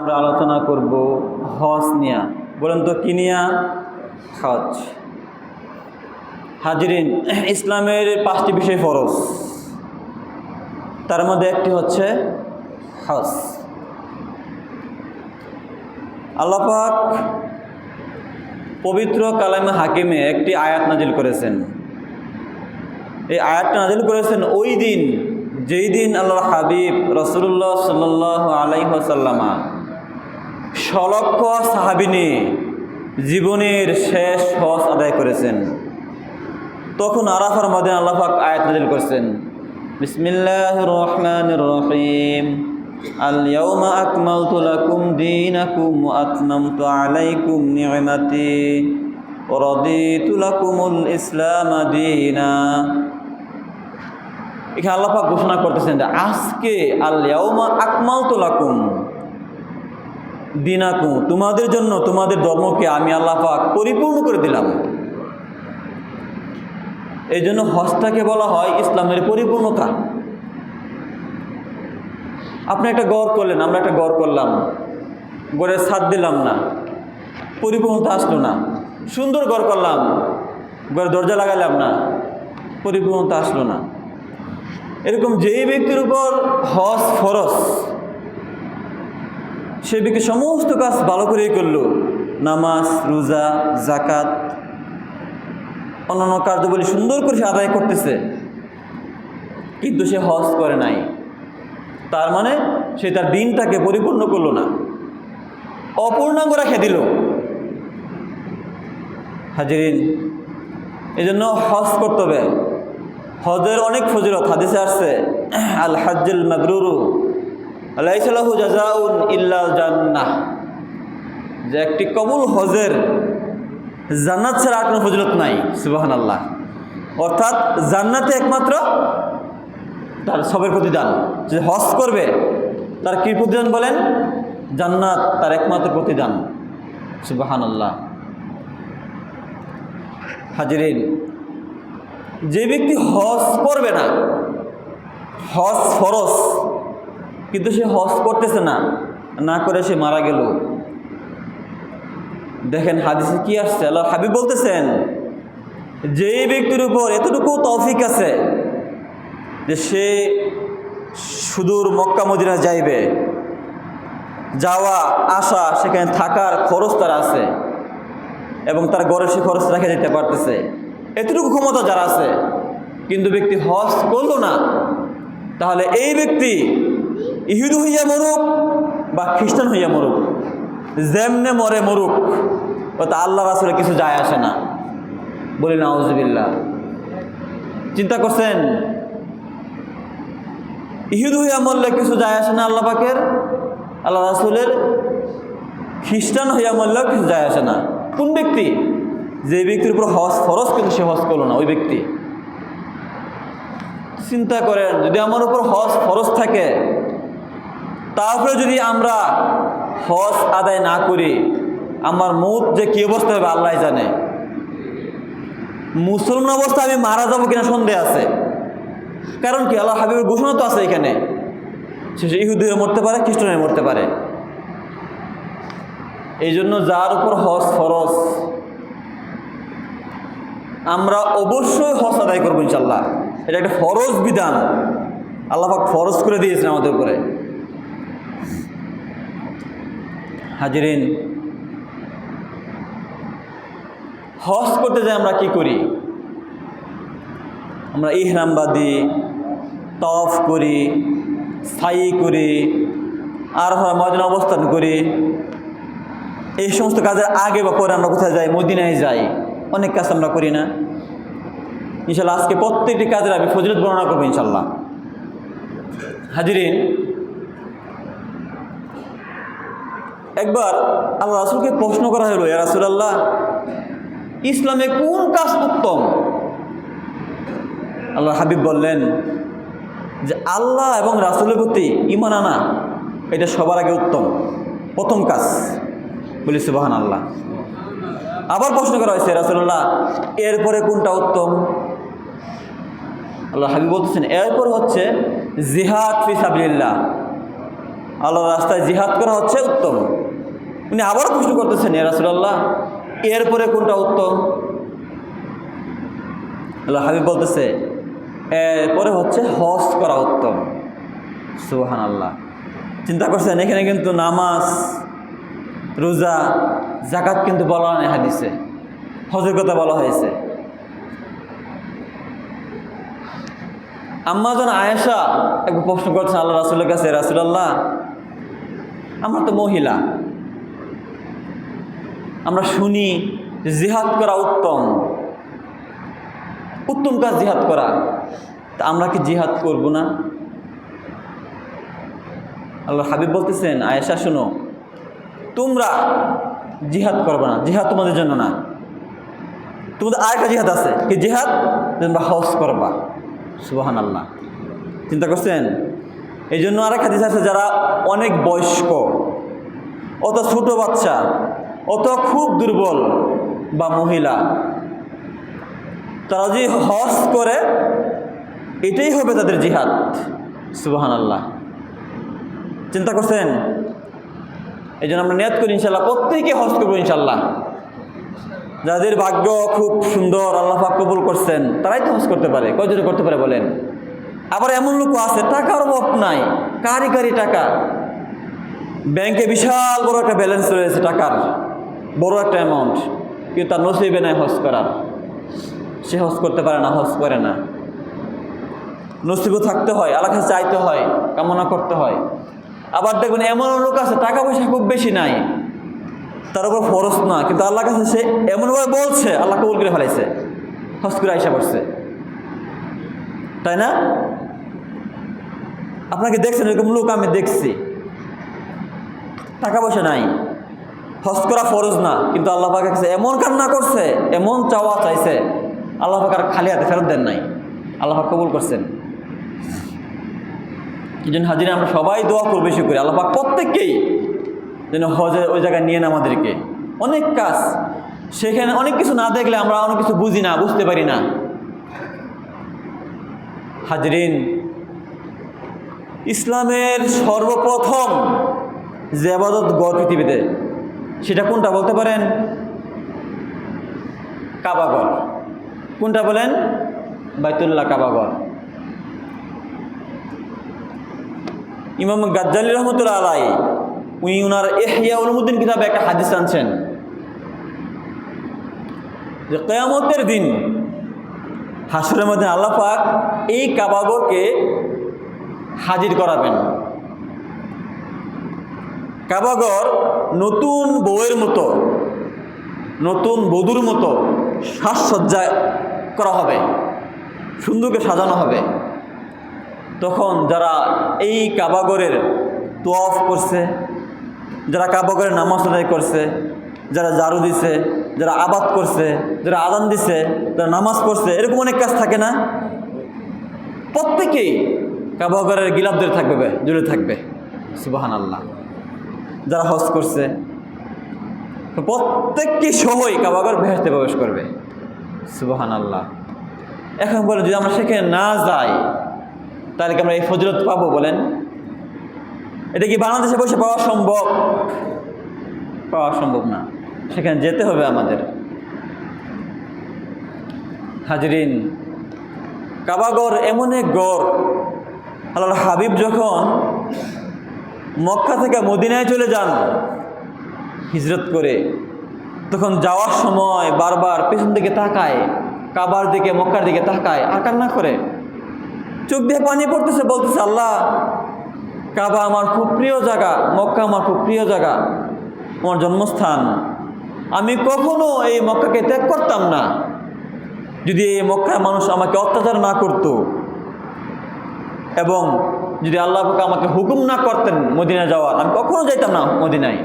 আমরা আলোচনা করব হজ নিয়া। বলেন তো কি নিয়া? হজ। হাজিরিন, ইসলামের 5টি বিষয় ফরজ, তার মধ্যে একটি হচ্ছে হজ। আল্লাহ পাক পবিত্র কালামে হাকিমে একটি আয়াত নাজিল করেছেন। এই আয়াতটা নাজিল করেছেন ওই দিন, যেই দিন আল্লাহর হাবিব রাসূলুল্লাহ সাল্লাল্লাহু আলাইহি ওয়াসাল্লাম সলক্ষ সাহাবী নিয়ে জীবনের শেষ হজ আদায় করেছেন। তখন আরাফার ময়দানে আল্লাহ পাক আয়াত নাজিল করেছেন, বিসমিল্লাহির রহমানির রহিম, আল ইয়াউমা আকমালতু লাকুম দীনাকুম ওয়া আতমামতু আলাইকুম নি'মাতি ওয়া রাদিতু লাকুমুল ইসলাম দীনা। এখানে আল্লাহ পাক ঘোষণা করতেছেন যে আজকে আল ইয়াউমা আকমালতু লাকুম দীনাকুম, তোমাদের জন্য তোমাদের ধর্মকে আমি আল্লাহ পাক পরিপূর্ণ করে দিলাম। এই জন্য হজটাকে বলা হয় ইসলামের পরিপূর্ণতা। আপনি একটা গড় করলেন, আমরা একটা গড় করলাম, গড়ের ছাদ দিলাম না, পরিপূর্ণতা আসলো না। সুন্দর গড় করলাম, গড়ের দরজা লাগালাম না, পরিপূর্ণতা আসলো না। এরকম যেই ব্যক্তির উপর হজ ফরজ, সে ব্যক্তি সমস্ত কাজ ভালো করেই করলো, নামাজ, রোজা, যাকাত, অন্যান্য কার্যবলী সুন্দর করে সে আদায় করতেছে, কিন্তু সে হজ করে নাই। তার মানে সে তার দিনটাকে পরিপূর্ণ করলো না, অপূর্ণাঙ্গ রেখে দিল। হাজিরিন, এই জন্য হজ করতে হবে। হজের অনেক ফজিলত হাদিসে আসছে, আল হাজ্জুল মাবরুরু লাইসা লাহু জাযাউন ইল্লাল জান্নাহ, যে একটি কবুল হজের জান্নাত ছাড়া আর কোনো ফজিলত নাই। সুবহানাল্লাহ। অর্থাৎ জান্নাতে একমাত্র তার সবের প্রতিদান। যে হজ করবে তার কি প্রতিদান বলেন? জান্নাত তার একমাত্র প্রতিদান। সুবহানাল্লাহ। হাজিরিন, যে ব্যক্তি হজ করবে না, হজ ফরজ কিন্তু সে হজ করতেছে না, না করে সে মারা গেল, দেখেন হাদিসে কি আসছে, আল্লাহর হাবিব বলতেছেন যেই ব্যক্তির উপর এতটুকু তৌফিক আছে যে সে সুদূর মক্কা মদিনা যাইবে, যাওয়া আসা, সেখানে থাকার খরচ তার আছে এবং তার ঘরে সে খরচ রেখে দিতে পারতেছে, এতটুকু ক্ষমতা যারা আছে, কিন্তু ব্যক্তি হজ করলো না, তাহলে এই ব্যক্তি ইহুদি হইয়া মরুক বা খ্রিস্টান হইয়া মরুক, যেমনে মরে মরুক, ওটা আল্লাহ রাসূলের কিছু যায় আসে না। বলি নাউজুবিল্লাহ। চিন্তা করছেন, ইহুদি হইয়া মরলে কিছু যায় আসে না আল্লাহ পাকের, আল্লাহ রাসূলের। খ্রিস্টান হইয়া মরলেও কিছু যায় আসে না। কোন ব্যক্তি? যে ব্যক্তির উপর হজ ফরজ কিন্তু সে হজ করলো না, ওই ব্যক্তি। চিন্তা করেন, যদি আমার উপর হজ ফরজ থাকে, তারপরে যদি আমরা হজ আদায় না করি, আমার মৌত যে কি অবস্থা হবে আল্লাহ জানে। মুসলমান অবস্থা আমি মারা যাবো কিনা সন্দেহ আছে। কারণ কি? আল্লাহ হাবিবের ঘোষণা তো আছে এখানে, সে ইহুদি হয়ে মরতে পারে, খ্রিস্টান হয়ে মরতে পারে। এই জন্য যার উপর হজ ফরজ, আমরা অবশ্যই হজ আদায় করবো ইনশাল্লাহ। এটা একটা ফরজ বিধান, আল্লাহ পাক ফরজ করে দিয়েছেন আমাদের উপরে। হাজিরিন, হজ করতে যাই আমরা কি করি? আমরা ইহরাম বাঁধি, তওয়াফ করি, সাই করি, আরাফার ময়দানে অবস্থান করি। এই সমস্ত কাজের আগে বা পরে আমরা কোথায় যাই? মদিনায় যাই। অনেক কাজ আমরা করি না? ইনশাল্লাহ আজকে প্রত্যেকটি কাজের আমি ফজিলত বর্ণনা করবো ইনশাল্লাহ। হাজিরিন, একবার আল্লাহ রাসূলকে প্রশ্ন করা হলো, ইয়া রাসূলুল্লাহ, ইসলামে কোন কাজ উত্তম? আল্লাহ হাবিব বললেন যে আল্লাহ এবং রাসূলের প্রতি ঈমান আনা, এটা সবার আগে উত্তম, প্রথম কাজ। বলি সুবহানাল্লাহ। আবার প্রশ্ন করা হয়েছে, রাসূলুল্লাহ এরপরে কোনটা উত্তম? আল্লাহ হাবিব বলতেছেন এরপর হচ্ছে জিহাদ ফি সাবিলিল্লাহ, আল্লাহর রাস্তায় জিহাদ করা হচ্ছে উত্তম। উনি আবারও প্রশ্ন করতেছেন, ইয়া রাসূলুল্লাহ, এরপরে কোনটা উত্তম? আল্লাহ হাবিব বলতেছে, এরপরে হচ্ছে হজ করা উত্তম। সুবহানাল্লাহ। চিন্তা করছেন, এখানে কিন্তু নামাজ, রোজা, যাকাত কিন্তু বলা নেই হাদিসে, হজের কথা বলা হয়েছে। আম্মা জান আয়েশা একবার প্রশ্ন করছেন আল্লাহ রাসূলের কাছে, রাসূলুল্লাহ, আমরা তো মহিলা, আমরা শুনি জিহাদ করা উত্তম, উত্তম কাজ জিহাদ করা, তা আমরা কি জিহাদ করব না? আল্লাহ হাবিব বলতেছেন, আয়েশা শুনো, তোমরা জিহাদ করবে না, জিহাদ তোমাদের জন্য না, তোমাদের আরেকটা জিহাদ আছে, কি জিহাদ? তোমরা হজ করবা। সুবহানাল্লাহ। চিন্তা করছেন? এই জন্য আরেক হাদিস আছে, যারা অনেক বয়স্ক, অত ছোট বাচ্চা, অত খুব দুর্বল বা মহিলা, তারা যদি হজ করে এটাই হবে তাদের জিহাদ। সুবহানাল্লাহ। চিন্তা করছেন? এই জন্য আমরা নিয়ত করি ইনশাল্লাহ প্রত্যেকে হজ করবো ইনশাল্লাহ। যাদের ভাগ্য খুব সুন্দর, আল্লাহ পাক কবুল করছেন, তারাই তো হজ করতে পারে। কয়জনে করতে পারে বলেন? আবার এমন লোকও আছে টাকার অভাব নাই, কারি কারি টাকা, ব্যাংকে বিশাল বড় একটা ব্যালেন্স রয়েছে, টাকার বড় একটা অ্যামাউন্ট, কিন্তু তার নসিবে নাই হজ করার, সে হজ করতে পারে না, হজ করে না। নসিবও থাকতে হয়, আল্লাহর কাছে চাইতে হয়, কামনা করতে হয়। আবার দেখবেন এমন লোক আছে টাকা পয়সা খুব বেশি নাই, তার উপর ফরজ না, কিন্তু আল্লাহর কাছে সে এমনভাবে বলছে, আল্লাহ কবুল করে ফেলাইছে, হজ করে আইসা করছে, তাই না? আপনাকে দেখছেন এরকম লোক? আমি দেখছি, টাকা পয়সা নাই, হজ করা ফরজ না, কিন্তু আল্লাহ পাকের কাছে এমন কান্না করছে, এমন চাওয়া চাইছে, আল্লাহ পাক আর খালি হাতে ফেরত দেন নাই, আল্লাহ পাক কবুল করছেন। এই জন্য হাজিরা আমরা সবাই দোয়া করব বেশি করে, আল্লাহ পাক প্রত্যেককেই যেন হজে ওই জায়গায় নিয়ে না আমাদেরকে। অনেক কাজ সেখানে, অনেক কিছু না দেখলে আমরা অনেক কিছু বুঝি না, বুঝতে পারি না। হাজরিন, ইসলামের সর্বপ্রথম যে ইবাদত গড় পৃথিবীতে, সেটা কোনটা বলতে পারেন? কাবাগর। কোনটা বলেন? বাইতুল্লাহ, কাবাগর। ইমাম গাজ্জালি রহমতুল্লাহ আলাইহি উনি উনার ইহয়া উলুমুদ্দিন কিতাবে একটা হাদিস আনছেন যে কিয়ামতের দিন হাসরের মধ্যে আল্লাহ পাক এই কাবাগরকে হাজির করাবেন। কাবাগর নতুন বউয়ের মতো, নতুন বধূর মতো সাজসজ্জা করা হবে, সুন্দরকে সাজানো হবে। তখন যারা এই কাবাগরের তোয়াফ করছে, যারা কাবাগরের নামাজ আদায় করছে, যারা ঝাড়ু দিছে, যারা আবাদ করছে, যারা আযান দিছে, যারা নামাজ পড়ছে, এরকম অনেক কাজ থাকে না? প্রত্যেকেই কাবাগরের গিলাফ ধরে থাকবে, জুড়ে থাকবে। সুবহানাল্লাহ। যারা হজ করছে প্রত্যেককে সহই কাবাগর বেহেশতে প্রবেশ করবে। সুবহানাল্লাহ। এখন বলেন, যদি আমরা সেখানে না যাই তাহলে কি আমরা এই ফজিলত পাবো বলেন? এটা কি বাংলাদেশে বসে পাওয়া সম্ভব? পাওয়া সম্ভব না, সেখানে যেতে হবে আমাদের। হাজরিন, কাবাগর এমন এক গড়, আল্লাহর হাবিব যখন মক্কা থেকে মদিনায় চলে যান হিজরত করে, তখন যাওয়ার সময় বারবার পেছন দিকে তাকায়, কাবার দিকে, মক্কার দিকে তাকায়, আর কান্না করে, চোখ দিয়ে পানি পড়তেছে, বলতেছে, আল্লাহ, কাবা আমার খুব প্রিয় জায়গা, মক্কা আমার খুব প্রিয় জায়গা, আমার জন্মস্থান। আমি কখনো এই মক্কাকে ত্যাগ করতাম না যদি এই মক্কার মানুষ আমাকে অত্যাচার না করত, এবং যদি আল্লাহ পাক আমাকে হুকুম না করতেন মদিনায় যাওয়ার, আমি কখনো যাইতাম না মদিনায়।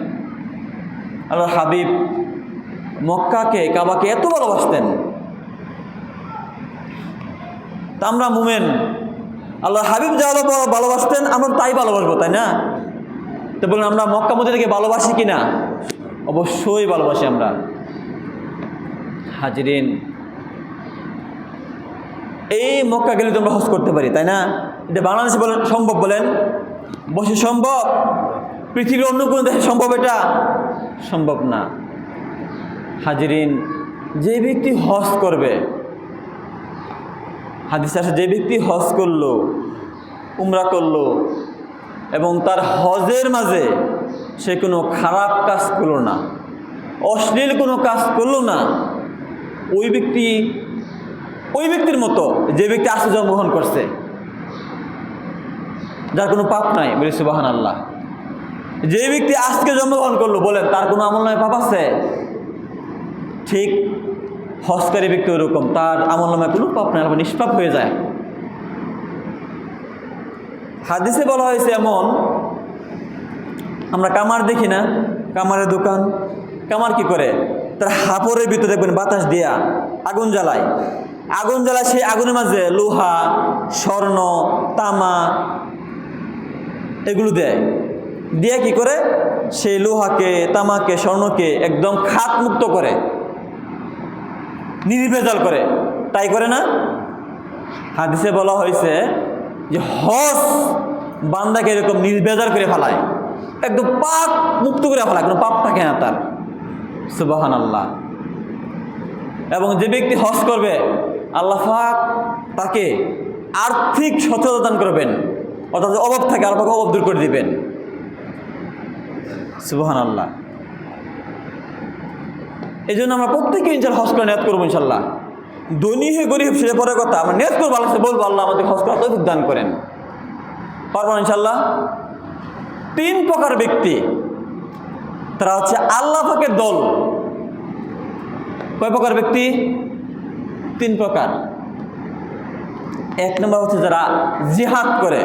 আল্লাহর হাবিব মক্কাকে, কাবাকে এত ভালোবাসতেন। তা আমরা মুমেন, আল্লাহর হাবিব যা ভালোবাসতেন আমরা তাই ভালোবাসবো, তাই না? তো বলুন, আমরা মক্কা মদিনাকে ভালোবাসি কিনা? অবশ্যই ভালোবাসি আমরা। হাজরিন, এই মক্কা গেলে তো আমরা হজ করতে পারি, তাই না? এটা বাংলাদেশে বলেন সম্ভব? বলেন, বসে সম্ভব? পৃথিবীর অন্য কোনো দেশে সম্ভব? এটা সম্ভব না। হাজিরিন, যে ব্যক্তি হজ করবে, হাদিসে আসে যে ব্যক্তি হজ করলো, উমরা করলো এবং তার হজের মাঝে সে কোনো খারাপ কাজ করলো না, অশ্লীল কোনো কাজ করলো না, ওই ব্যক্তির মতো যে ব্যক্তি আজকে জন্মগ্রহণ করছে, যার কোনো পাপ নাই, বলি সুবহানাল্লাহ। যে ব্যক্তি আজকে জন্মগ্রহণ করলো, বলেন তার কোনো আমল নামে পাপ আছে? ঠিক হজকারী ব্যক্তি ওরকম, তার আমল নামে কোনো পাপ নাই, নিষ্পাপ হয়ে যায়। হাদিসে বলা হয়েছে এমন, আমরা কামার দেখি না, কামারের দোকান, কামার কি করে? তার হাপড়ের ভিতরে দেখবেন বাতাস দিয়া আগুন জ্বালায়, সেই আগুনের মাঝে লোহা, স্বর্ণ, তামা এগুলো দেয়, দিয়ে কি করে? সেই লোহাকে, তামাকে, স্বর্ণকে একদম খাত মুক্ত করে, নির্ভেজাল করে, তাই করে না? হাদিসে বলা হয়েছে যে হজ বান্দাকে এরকম নির্ভেজাল করে ফেলায়, একদম পাপ মুক্ত করে ফেলায়, কোনো পাপ থাকে না তার। সুবহানাল্লাহ। এবং যে ব্যক্তি হজ করবে, আল্লাহ পাক তাকে আর্থিক সচ্ছলতা দান করবেন, অর্থাৎ অভাব থাকে আল্লাহ পাক অভাব দূর করে দিবেন। সুবহানাল্লাহ। এই জন্য আমরা প্রত্যেকে ইনশাআল্লাহ হজ করে নিয়ত করবো। ইনশাআল্লাহ ধনী হয়ে গরিব সেটা পরের কথা, আমরা নিয়ত করবো, আল্লাহ বলবো আল্লাহ আমাদের হজ করার তৌফিক দান করেন। পারবো ইনশাআল্লাহ। 3 প্রকার ব্যক্তি, তারা হচ্ছে আল্লাহ পাকের দল। কয় প্রকার ব্যক্তি? 3 প্রকার। 1 নম্বর হচ্ছে যারা জিহাদ করে,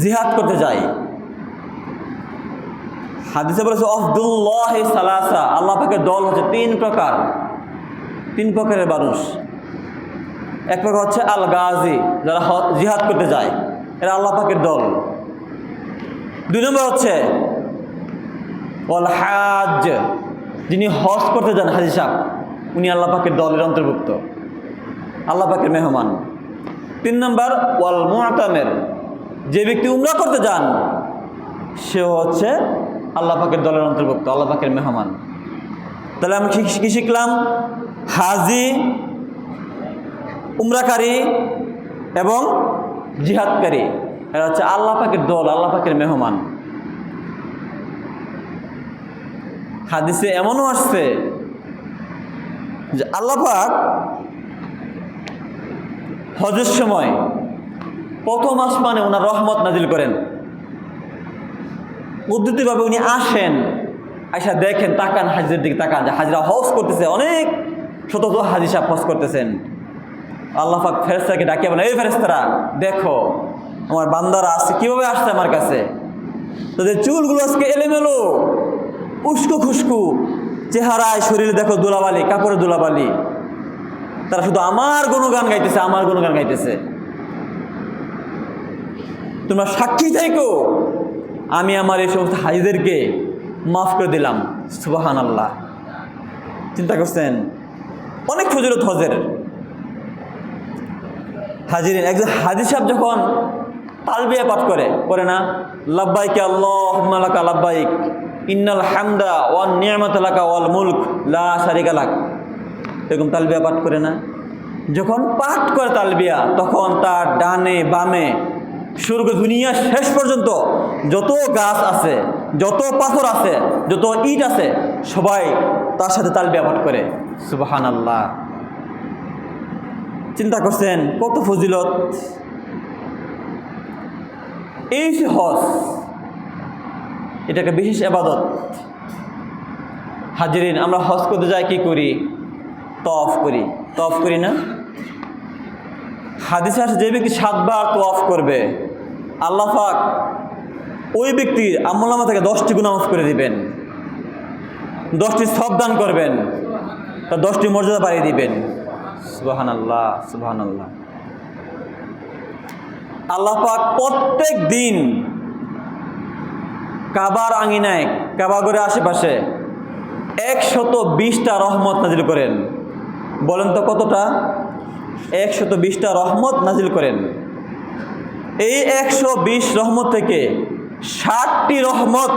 জিহাদ করতে যায়। হাদিসে বলেছে আব্দুল্লাহ সালাসা, আল্লাহ পাকের দল হচ্ছে 3 প্রকার, 3 প্রকারের মানুষ। 1 প্রকার হচ্ছে আল গাজী, যারা জিহাদ করতে যায়, এরা আল্লাহ পাকের দল। 2 নম্বর হচ্ছে ওয়াল হাজ, যিনি হজ করতে যান, হাজি সাহেব, উনি আল্লাহ পাকের দলের অন্তর্ভুক্ত, আল্লাহ পাকের মেহমান। 3 নম্বর ওয়াল মুতামির, যে ব্যক্তি উমরা করতে যান, সেও হচ্ছে আল্লাহ পাকের দলের অন্তর্ভুক্ত, আল্লাহ পাকের মেহমান। তাহলে আমি কি শিখলাম? হাজি, উমরাকারী এবং জিহাদকারী, এরা হচ্ছে আল্লাহ পাকের দল, আল্লাহ পাকের মেহমান। হাদিসে এমনও আসছে যে আল্লাহ পাক হজের সময় প্রথম আসমানে ওনার রহমত নাজিল করেন। পদ্ধতিভাবে উনি আসেন, আয়সা দেখেন, তাকান, হাজিদের দিকে তাকান, যে হাজিরা হজ করতেছে, অনেক শত শত হাজি সাহেব হজ করতেছেন। আল্লাহ পাক ফেরেশতাকে ডাকিয়ে বলেন, এই ফেরেশতারা দেখো আমার বান্দারা আসছে, কীভাবে আসছে আমার কাছে, তাদের চুলগুলো আজকে এলোমেলো, উস্কো খুস্কু, চেহারায় শরীরে দেখো ধুলাবালি, কাপড়ে ধুলাবালি, তারা শুধু আমার গুণগান গাইতেছে, আমার গুণগান গাইতেছে। তোমরা সাক্ষী থেকো, আমি আমার এই সমস্ত হাজিদেরকে মাফ করে দিলাম। সুবহানাল্লাহ। চিন্তা করছেন, অনেক ফজিলত হজের। হাজিরিন, একজন হাজি সাহেব যখন তালবিয়া পাঠ করে না, লাব্বাইক আল্লাহুম্মা লাকা লাব্বাইক ইন্নাল হামদা ওয়ান নি'মাতা লাকা ওয়াল মুলক লা শারিকা লাক, এরকম তালবিয়া পাঠ করে না, যখন পাঠ করে তালবিয়া, তখন তার ডানে বামে স্বর্গ দুনিয়া শেষ পর্যন্ত যত গাছ আছে, যত পাথর আছে, যত ইট আছে, সবাই তার সাথে তালবিয়া পাঠ করে। সুবহানাল্লাহ। চিন্তা করছেন কত ফজিলত। এই যে হজ, এটা একটা বিশেষ ইবাদত। হাজিরিন, আমরা হজ করতে যাই, কি করি? তওয়াফ করি, তওয়াফ করি না? হাদিসে আসে যে ব্যক্তি 7 বার তওয়াফ করবে, আল্লাহ পাক ওই ব্যক্তির আমলনামা থেকে 10টি গুনাহ মাফ করে দিবেন, 10টি সওয়াব দান করবেন, তার 10টি মর্যাদা বাড়িয়ে দিবেন। সুবহানাল্লাহ, সুবহানাল্লাহ। আল্লাহ পাক প্রত্যেক দিন কাবার আঙিনায়, কাবাগরের আশেপাশে 120টা রহমত নাজিল করেন। বলেন তো কতটা? 120টা রহমত নাজিল করেন। এই 120 রহমত থেকে 60টি রহমত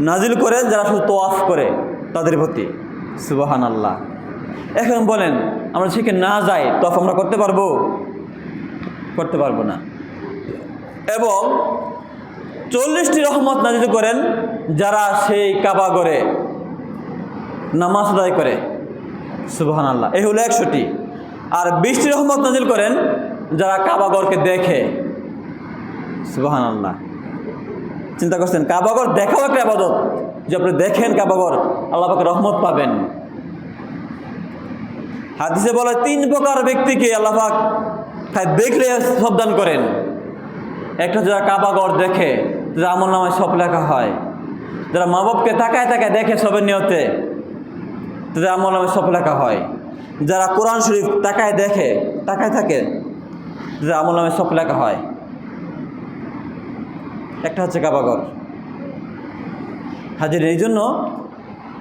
নাজিল করেন যারা শুধু তোয়াফ করে তাদের প্রতি। সুবহানাল্লাহ। এখন বলেন আমরা সেখানে না যাই তোয়াফ আমরা করতে পারবো? করতে পারবো না। এবং 40টি রহমত নাজিল করেন যারা সেই কাবা ঘরে নামাজ আদায় করে। সুবহানাল্লাহ। এই হলো 100টি। আর 20টি রহমত নাজিল করেন যারা কাবা ঘরকে দেখে। সুবহানাল্লাহ। চিন্তা করছেন, কাবা ঘর দেখাও একটা ইবাদত। যে আপনি দেখেন কাবা ঘর, আল্লাহ পাকের রহমত পাবেন। হাদিসে বলে 3 প্রকার ব্যক্তিকে আল্লাহ পাক দেখলে সব দান করেন। একটা যারা কাবা ঘর দেখে, যারা আমল নামায় সব লেখা হয়। যারা মা বাপকে তাকায় তাকায় দেখে সবের নিয়তে, তাদের আমল নামায় সব লেখা হয়। যারা কোরআন শরীফ তাকায় দেখে, তাকায় থাকে, যারা আমল নামায় সব লেখা হয়। একটা হচ্ছে কাবাঘর। হাজির এই জন্য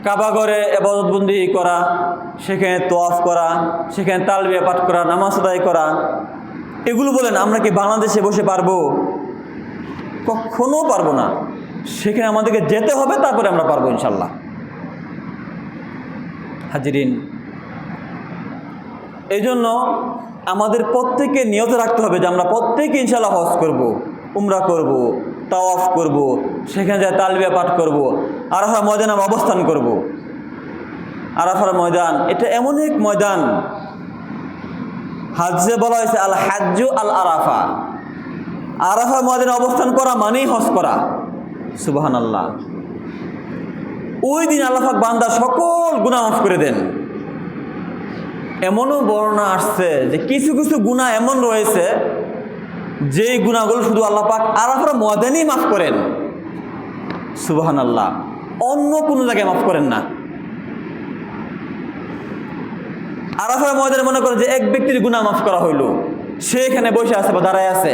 কাবাঘরে ইবাদতবন্দি করা, সেখানে তোয়াফ করা, সেখানে তালবিয়া পাঠ করা, নামাজ আদায় করা, এগুলো বলেন আমরা কি বাংলাদেশে বসে পারবো? কখনো পারবো না। সেখানে আমাদেরকে যেতে হবে, তারপরে আমরা পারবো ইনশাল্লাহ। হাজিরিন, এই জন্য আমাদের প্রত্যেককে নিয়ত রাখতে হবে যে আমরা প্রত্যেকে ইনশাল্লাহ হজ করব, উমরা করব, তাওয়াফ করব, সেখানে যায় তালবিয়া পাঠ করব, আরাফার ময়দানে অবস্থান করব। আরাফার ময়দান এটা এমন এক ময়দান, হাজ্জে বলা হয়েছে আল হাজ্জু আল আরাফা। আরাফার ময়দানে অবস্থান করা মানেই হজ করা। সুবহানাল্লাহ। ওই দিন আল্লাহ পাক বান্দার সকল গুনাহ মাফ করে দেন। এমনও বর্ণনা আসছে যে কিছু কিছু গুনাহ এমন রয়েছে যেই গুনাহগুলো শুধু আল্লাহ পাক আরাফার ময়দানেই মাফ করেন। সুবহানাল্লাহ। অন্য কোনো জায়গায় মাফ করেন না। আরাফার ময়দানে মনে করেন যে এক ব্যক্তির গুনাহ মাফ করা হইল, সে এখানে বসে আছে বা দাঁড়ায় আছে,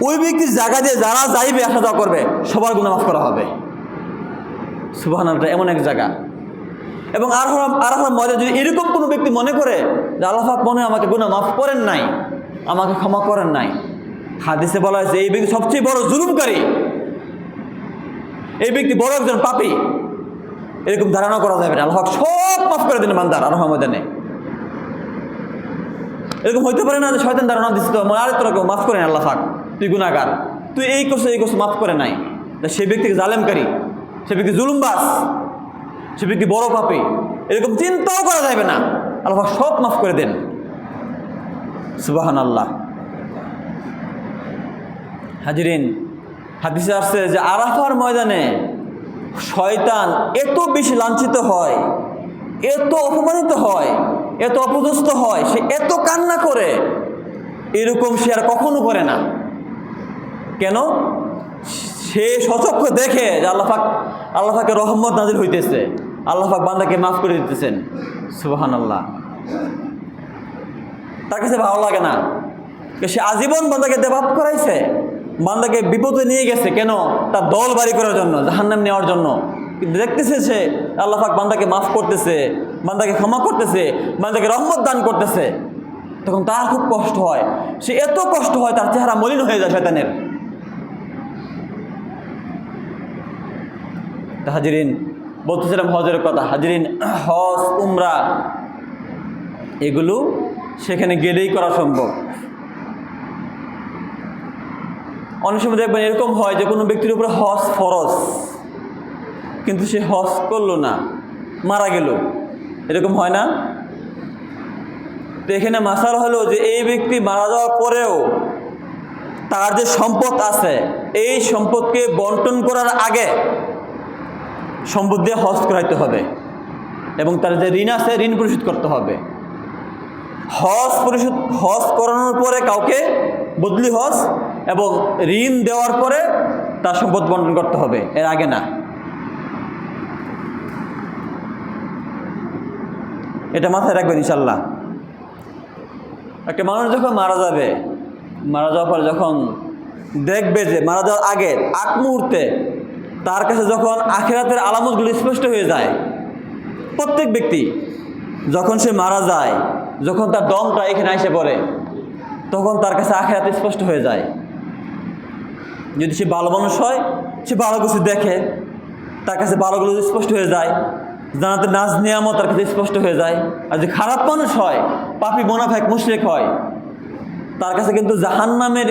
ওই ব্যক্তির জায়গা দিয়ে যারা যাইবে আসা যাওয়া করবে সবার গুনাহ মাফ করা হবে। সুবহানাল্লাহ। এমন এক জায়গা। এবং আরাফার ময়দানে যদি এরকম কোনো ব্যক্তি মনে করে যে আল্লাহ পাক মনে হয় আমাকে গুনাহ মাফ করেন নাই, আমাকে ক্ষমা করেন নাই, হাদিসে বলা হয়েছে এই ব্যক্তি সবচেয়ে বড় জুলুমকারী, এই ব্যক্তি বড় একজন পাপী। এরকম ধারণা করা যাবে না। আল্লাহ পাক সব মাফ করে দেন বান্দার আরাফার ময়দানে। এরকম হইতে পারে না যে শয়তান ধারণা দিচ্ছে তো আরে তোরা কেউ মাফ করে না, আল্লাহ পাক তুই গুনাহগার, তুই এই করছো মাফ করে নাই। সে ব্যক্তিকে জালেমকারী, সে ব্যক্তি জুলুমবাজ, সে ব্যক্তি বড় পাপী, এরকম চিন্তাও করা যাবে না। আল্লাহ পাক সব মাফ করে দেন। সুবহানাল্লাহ। হাজিরিন, হাদিসে আসছে যে আরাফার ময়দানে শয়তান এত বেশি লাঞ্ছিত হয়, এত অপমানিত হয়, এত অপদস্থ হয়, সে এত কান্না করে, এরকম সে আর কখনো করে না। কেন? সে সচক্ষ দেখে যে আল্লাহ পাকের রহমত নাজিল হইতেছে, আল্লাহ পাক বান্দাকে মাফ করে দিতেছেন। সুবহানাল্লাহ। তার কাছে ভালো লাগে না, সে আজীবন বান্দাকে দেবাপ করাইছে, বান্দাকে বিপদে নিয়ে গেছে। কেন? তার দল বাড়ি করার জন্য, জাহান্নাম নেওয়ার জন্য। কিন্তু দেখতেছে সে আল্লাহ পাক বান্দাকে মাফ করতেছে, বান্দাকে ক্ষমা করতেছে, বান্দাকে রহমত দান করতেছে, তখন তার খুব কষ্ট হয়। সে এত কষ্ট হয় তার চেহারা মলিন হয়ে যায় শয়তানের। হাজিরিন, বলতেছিলাম হজের কথা। হাজিরিন, হজ উমরা এগুলো সেখানে গেলেই করা সম্ভব। অনেক সময় দেখবেন এরকম হয় যে কোনো ব্যক্তির উপরে হজ ফরজ, কিন্তু সে হজ করলো না, মারা গেল। এরকম হয় না? তো এখানে মাসালা হলো যে এই ব্যক্তি মারা যাওয়ার পরেও তার যে সম্পদ আছে, এই সম্পদকে বন্টন করার আগে সম্পদ দিয়ে হজ করাইতে হবে, এবং তার যে ঋণ আছে ঋণ পরিশোধ করতে হবে। হজ করানোর পরে কাউকে বদলি হজ এবং ঋণ দেওয়ার পরে তার সম্পদ বন্টন করতে হবে, এর আগে না। এটা মাথায় রাখবেন ইনশাল্লাহ। একটা মানুষ যখন মারা যাবে, মারা যাওয়ার পর যখন দেখবে যে মারা যাওয়ার আগ মুহূর্তে তার কাছে যখন আখিরাতের আলামতগুলো স্পষ্ট হয়ে যায়, প্রত্যেক ব্যক্তি যখন সে মারা যায়, যখন তার দমটা এখানে এসে পড়ে, তখন তার কাছে আখিরাত স্পষ্ট হয়ে যায় যদি সে ভালো মানুষ হয়, সে ভালো কিছু দেখে, তার কাছে ভালোগুলো স্পষ্ট হয়ে যায়, জান্নাতের নাজ নিয়ামত তার কাছে স্পষ্ট হয়ে যায়। আর যে খারাপ মানুষ হয়, পাপী মুনাফিক মুশরিক হয়, তার কাছে কিন্তু জাহান্নামের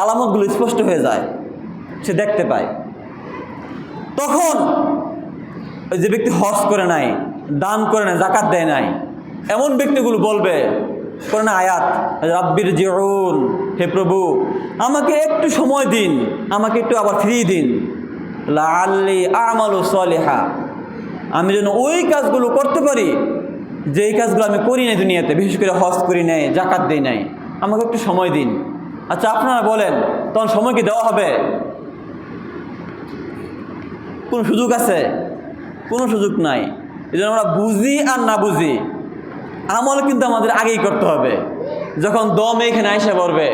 আলামতগুলো স্পষ্ট হয়ে যায়, সে দেখতে পায়। তখন ওই যে ব্যক্তি হজ করে নাই, দান করে নাই, যাকাত দেয় নাই, এমন ব্যক্তিগুলো বলবে, কোরআনে আয়াত, রাব্বির জিউন, হে প্রভু আমাকে একটু সময় দিন, আমাকে একটু আবার ফিরিয়ে দিন, লাআল্লি আমালু সলিহা, আমি যেন ওই কাজগুলো করতে পারি যেই কাজগুলো আমি করি নাই দুনিয়াতে, বিশেষ করে হজ করি নাই, যাকাত দেই নাই, আমাকে একটু সময় দিন। আচ্ছা আপনারা বলেন, তখন সময় কি দেওয়া হবে? কোনো সুযোগ আছে? কোনো সুযোগ নাই। এই জন্য আমরা বুঝি আর না বুঝি আমল কিন্তু আমাদের আগেই করতে হবে। যখন দম এখানে আইসা পড়বে,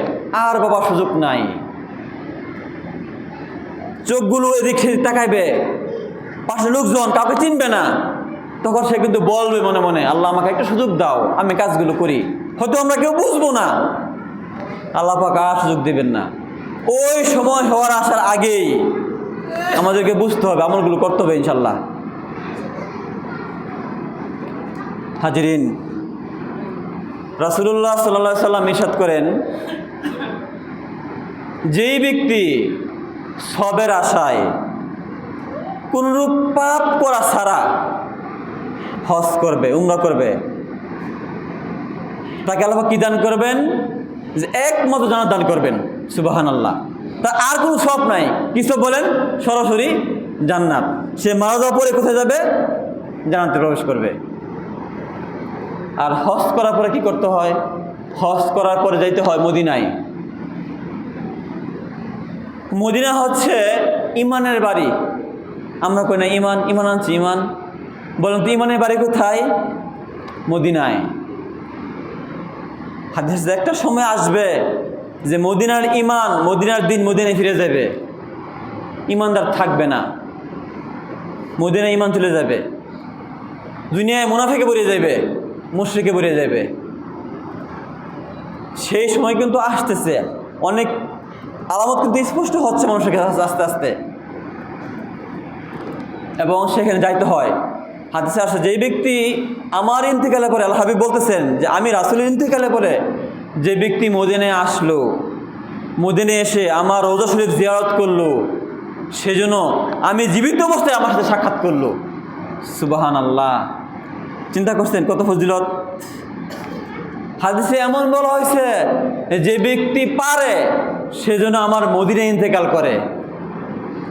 আর বাবা সুযোগ নাই, চোখগুলো এদিক সেদিক তাকাইবে, পাশে লোকজন কাউকে চিনবে না, তখন সে কিন্তু বলবে মনে মনে, আল্লাহ আমাকে একটা সুযোগ দাও, আমি কাজগুলো করি। হয়তো আমরা কেউ বুঝবো না, আল্লাহ পাক আর সুযোগ দেবেন না। ওই সময় হওয়ার আসার আগেই আমাদেরকে বুঝতে হবে, আমলগুলো করতে হবে ইনশাল্লাহ। হাজিরিন, রাসূলুল্লাহ সাল্লাল্লাহু আলাইহি সাল্লাম ইরশাদ করেন, যেই ব্যক্তি সবের আশায় কোনরূপ পাপ করা ছাড়া হজ করবে, উমরা করবে, তাকে আল্লাহ কি দান করবেন? যে একমাত্র জান্নাত দান করবেন। সুবহানাল্লাহ। তা আর কোনো সব নাই, কি সব বলেন? সরাসরি জান্নাত। সে মারা যাওয়ার পরে কোথায় যাবে? জান্নাতে প্রবেশ করবে। আর হজ করার পরে কি করতে হয়? হজ করার পরে যাইতে হয় মদিনায়। মদিনা হচ্ছে ইমানের বাড়ি। আমরা কই না ইমান, ইমান আনছি ইমান, বলেন তো ইমানের বাড়ি কোথায়? মদিনায়। হাদিসে একটা সময় আসবে যে মদিনার ইমান, মদিনার দিন মদিনায় ফিরে যাবে, ইমানদার থাকবে না, মদিনায় ইমান চলে যাবে, দুনিয়ায় মুনাফিকে ভরে যাবে, মুশরিকে ভরে যাবে। সেই সময় কিন্তু আসতেছে, অনেক আলামত কিন্তু স্পষ্ট হচ্ছে মানুষের কাছে আস্তে আস্তে, এবং সেখানে যাইতে হয়। হাদিসে আসে, যেই ব্যক্তি আমার ইন্তেকালে পরে, আল্লাহ হাবিব বলতেছেন যে আমি রাসূলের ইন্তেকালে পরে যে ব্যক্তি মদিনায় আসলো, মদিনায় এসে আমার রওজা শরীফ জিয়ারত করলো, সেজন্য আমি জীবিত অবস্থায় আমার সাথে সাক্ষাৎ করলো। সুবহানাল্লাহ। চিন্তা করছেন কত ফজিলত। হাদিসে এমন বলা হয়েছে যে ব্যক্তি পারে সেজন্য আমার মদিনায় ইন্তেকাল করে।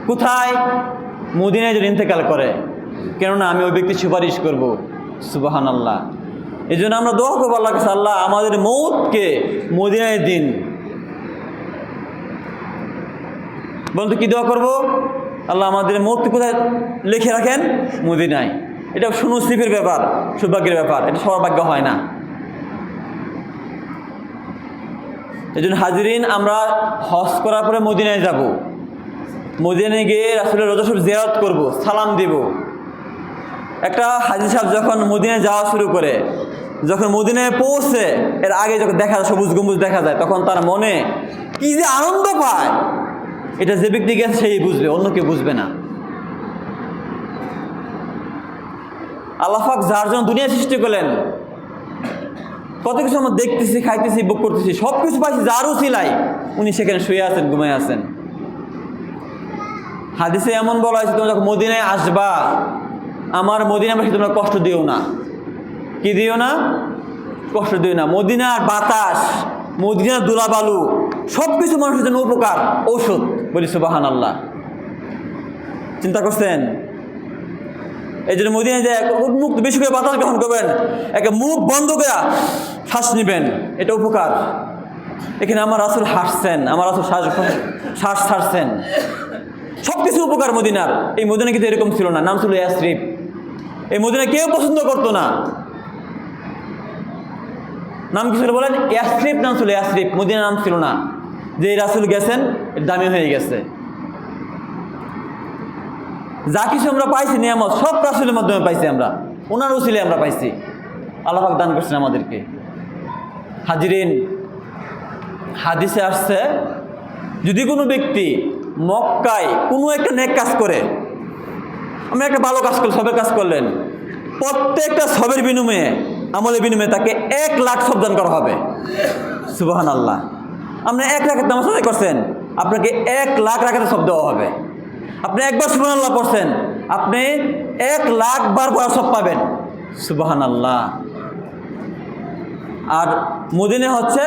কোথায়? মদিনায় যদি ইন্তেকাল করে, কেননা আমি ওই ব্যক্তির সুপারিশ করব। সুবহানাল্লাহ। এই জন্য আমরা দোয়া করবো আল্লাহর কাছে, আল্লাহ আমাদের মৌতকে মদিনায় দিন। বলতে কি দোয়া করবো? আল্লাহ আমাদের মৌতকে কোথায় লিখে রাখেন? মদিনায়। এটা সুনসিবের ব্যাপার, সৌভাগ্যের ব্যাপার, এটা সবার ভাগ্য হয় না। এই জন্য হাজিরিন, আমরা হজ করার পরে মদিনায় যাব, মদিনায় গিয়ে রাসূলের রওজা শরীফ জিয়ারত করব, সালাম দিব। একটা হাজি সাহেব যখন মদিনায় যাওয়া শুরু করে, যখন মদিনায় পৌঁছে, এর আগে যখন দেখা যায় সবুজ গম্বুজ দেখা যায়, তখন তার মনে কি যে আনন্দ পায়, এটা যে ব্যক্তি গেছে সেই বুঝবে, অন্য কেউ বুঝবে না। আল্লাহ পাক যার জন্য দুনিয়া সৃষ্টি করলেন, কত কিছু আমরা দেখতেছি, খাইতেছি, ভোগ করতেছি, সব কিছু পাইছি যার উসিলায়, উনি সেখানে শুয়ে আছেন, ঘুমায় আছেন। হাদিসে এমন বলা হয়েছে, তোমরা যখন মদিনায় আসবা, আমার মদিনাবাসী তোমরা কষ্ট দিও না। কি দিও না? কষ্ট দিও না। মদিনার বাতাস, মদিনার ধুলাবালু, সব কিছু মানুষের জন্য উপকার, ঔষধ। বলি সুবহানাল্লাহ। চিন্তা করছেন? এই জন্য মদিনায় যে মুখ বেশি করে বাতাস গ্রহণ করবেন, একে মুখ বন্ধ করে শ্বাস নেবেন, এটা উপকার। এখানে আমার রাসূল হাসছেন, আমার রাসূল শ্বাস ছাড়ছেন, সব কিছু উপকার মদিনার। এই মদিনা কিন্তু এরকম ছিল না, নাম ছিল ইয়াসরিব। এই মদিনা কেউ পছন্দ করতো না। নাম কি ছিল বলেন? ইয়াসরিব নাম ছিল, ইয়াসরিব। মদিনা নাম ছিল না। যে রাসূল গেছেন, দামি হয়ে গেছে। যা কিছু আমরা পাইছি নিয়ামত, সব রাসূলের মাধ্যমে পাইছি, আমরা ওনার উসিলায় আমরা পাইছি। আল্লাহ পাক দান করছেন আমাদেরকে। হাজিরিন, হাদিসে আসছে, যদি কোনো ব্যক্তি মক্কায় কোনো একটা নেক কাজ করে, আপনি একটা ভালো কাজ করলেন, সবের কাজ করলেন, প্রত্যেকটা সবের বিনিময়ে, আমলের বিনিময়ে তাকে 1,00,000 সব দান করা হবে। সুবহানাল্লাহ। আপনি 1 রাকাত নামাজ আদায় করছেন, আপনাকে 1,00,000 রাকাতের সব দেওয়া হবে। আপনি একবার সুবহানাল্লাহ পড়ছেন, আপনি 1,00,000 বার পড়ার সব পাবেন। সুবহানাল্লাহ। আর মদিনে হচ্ছে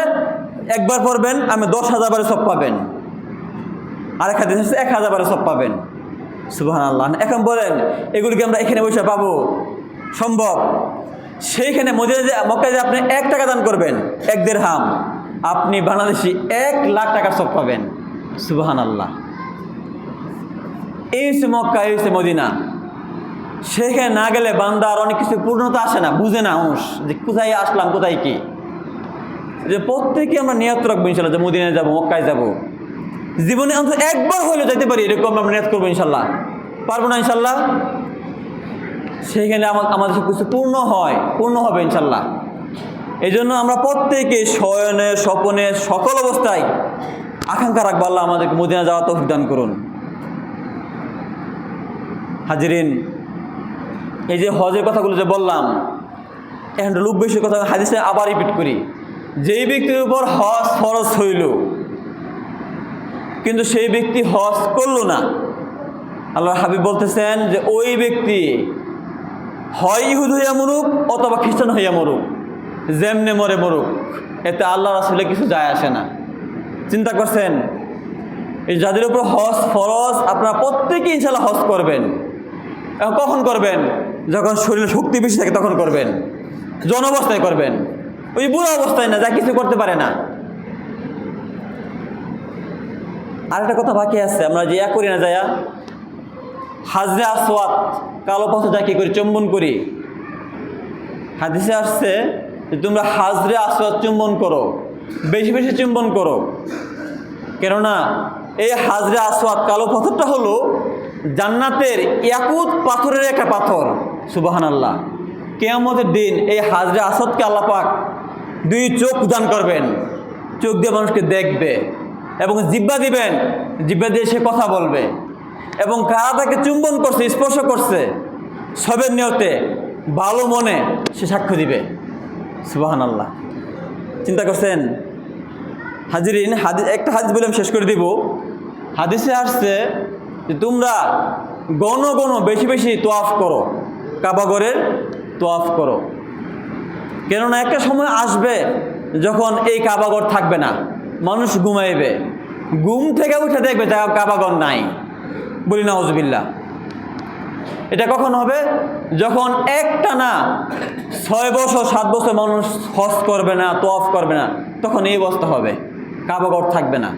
একবার পড়বেন, আপনি 10,000 বারে সব পাবেন। আর এক হাদিস হচ্ছে 1,000 বারে সব পাবেন। সুবহানাল্লাহ। এখন বলেন এগুলিকে আমরা এখানে বসে পাবো? সম্ভব? সেইখানে মদিনায় যে, মক্কায় যে আপনি 1 টাকা দান করবেন, 1 দিরহাম, আপনি বাংলাদেশি 1,00,000 টাকার সব পাবেন। সুবহানাল্লাহ। এই হচ্ছে মক্কা, এই হচ্ছে মদিনা। সেখানে না গেলে বান্দার অনেক কিছু পূর্ণতা আসে না, বুঝে না মানুষ যে কোথায় আসলাম, কোথায় কি। যে প্রত্যেকে আমরা নিয়ত রাখবো ইনশাল্লাহ যে মদিনায় যাবো, মক্কায় যাব, জীবনে অন্তত একবার হলেও যাইতে পারি, এরকম আমরা নিয়ত করবো ইনশাল্লাহ। পারবো না ইনশাল্লাহ? সেইখানে আমাদের সব কিছু পূর্ণ হবে ইনশাল্লাহ। এই জন্য আমরা প্রত্যেকে শয়নে স্বপনে সকল অবস্থায় আকাঙ্ক্ষা রাখবো আল্লাহ আমাদেরকে মদিনা যাওয়া তৌফিক দান করুন। হাজিরিন, এই যে হজের কথাগুলো যে বললাম, এখন লোক বেশি কথা হাদিসে আবার রিপিট করি। যেই ব্যক্তির উপর হজ ফরজ হইল কিন্তু সেই ব্যক্তি হজ করলো না, আল্লাহ হাবিব বলতেছেন যে ওই ব্যক্তি হয় ইহুদ হইয়া মরুক অথবা খ্রিস্টান হইয়া মরুক, যেমনে মরে মরুক, এতে আল্লাহ রাসূলের কিছু যায় আসে না। চিন্তা করছেন, এই যাদের উপর হজ ফরজ, আপনারা প্রত্যেকেই ইনশাল্লাহ হজ করবেন। কখন করবেন? যখন শরীরে শক্তি বেশি থাকে তখন করবেন, জন অবস্থায় করবেন, ওই বুড়ো অবস্থায় না, যা কিছু করতে পারে না। আর একটা কথা বাকি আছে, আমরা যে করি না যায়া হাজরে আসওয়াদ, কালো পাথর যা কি করি, চুম্বন করি। হাদিসে আসছে যে তোমরা হাজরে আসওয়াদ চুম্বন করো, বেশি বেশি চুম্বন করো। কেননা এই হাজরে আসওয়াদ কালো পাথরটা হলো জান্নাতের ইয়াকুত পাথরের একটা পাথর। সুবহানাল্লাহ। কিয়ামতের দিন এই হাজরে আসওয়াদকে আল্লাহ পাক 2 চোখ দান করবেন, চোখ দিয়ে মানুষকে দেখবে, এবং জিহ্বা দিবেন, জিহ্বা দিয়ে সে কথা বলবে, এবং কারা তাকে চুম্বন করছে, স্পর্শ করছে, সবের নিয়তে ভালো মনে সে সাক্ষ্য দিবে। সুবহানাল্লাহ। চিন্তা করছেন হাজিরিন? একটা হাদিস বলে আমি শেষ করে দিব। হাদিসে আসছে যে তোমরা গণ বেশি বেশি তোয়াফ করো, কাবাগরের তোয়াফ করো। কেননা একটা সময় আসবে যখন এই কাবাগর থাকবে না, মানুষ ঘুমাইবে, ঘুম থেকে উঠে দেখবে কাবাগর নাই। বলি নাউজুবিল্লাহ। এটা কখন হবে? যখন একটানা 6 বছর 7 বছর মানুষ হজ করবে না, তোয়াফ করবে না, তখন এই অবস্থা হবে, কাবাগর থাকবে না,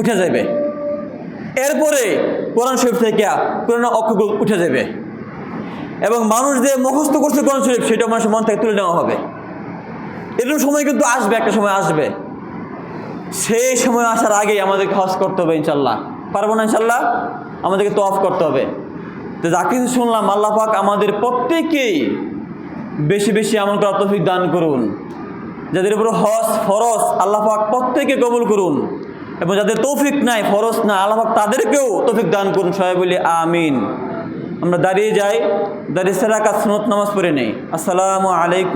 উঠে যাবে। এরপরে কোরআন শরীফ থেকে কোরআন অক্ষরগুলো উঠে যাবে, এবং মানুষ যে মুখস্থ করছে কোরআন শরীফ, সেটা মানুষের মন থেকে তুলে নেওয়া হবে। এরকম সময় কিন্তু আসবে, একটা সময় আসবে। সেই সময় আসার আগেই আমাদেরকে হজ করতে হবে ইনশাল্লাহ। পারবো না ইনশাল্লাহ? আমাদেরকে তোয়াফ করতে হবে। তো যা কিছু শুনলাম, আল্লাহ পাক আমাদের প্রত্যেকেই বেশি বেশি আমল করার তৌফিক দান করুন। যাদের উপর হজ ফরজ, আল্লাহ পাক প্রত্যেকে কবুল করুন, এবং যাদের তৌফিক নাই, ফরজ না, আল্লাহ পাক তাদেরকেও তৌফিক দান করুন। সবাই বলি আমিন। আমরা দাঁড়িয়ে যাই, দাঁড়িয়ে 4 রাকাত সুন্নত নামাজ পড়ে নেই। আসসালামু আলাইকুম।